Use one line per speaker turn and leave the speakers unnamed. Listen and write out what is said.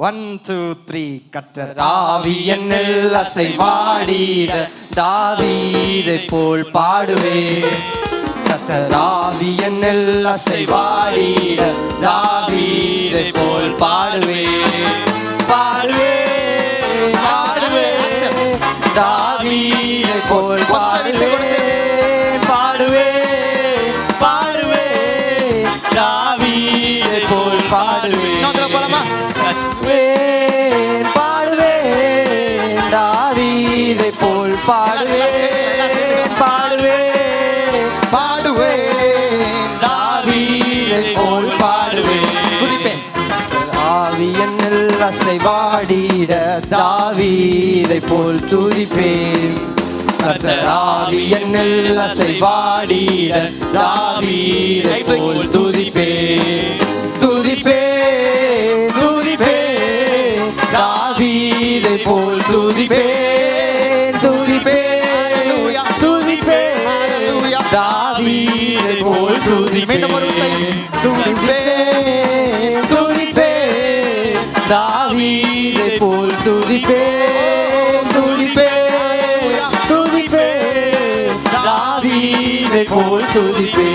1 2 3 கர்த்தர்
ஆவியனில் அசைவாடிட தாவீதை போல் பாடுவேன். கர்த்தர் ஆவியனில் அசைவாடிட தாவீதை போல் பாடுவேன். பாடுவேன் பாடுவேன் தாவீதை போல் பாடுவேன். பாடுவேன் பாடுவேன் தாவீதை போல் பாடுவேன். பாடுவேன் தாவீதை போல் பாடுவேன். பாடுவேன்
பாடுவேன்
தாவீதை போல் பாடுவேன்.
துதிப்பேன்.
ஆவியனில் அசைவாடிட தாவீதை போல் துதிப்பேன். கர்த்தர் ஆவியனில் அசைவாடிட தாவீதை போல் துதிப்பேன். துதிப்பேன் துதிப்பேன் தாவீதை போல் துதிப்பேன். துதிப்பேன் துதிப்பேன் தாவீதை போல் துதிப்பேன். துதிப்பேன் துதிப்பேன் தாவீதை போல் துதிப்பேன். துதிப்பேன் துதிப்பேன் தாவீதை போல் துதிப்பேன்.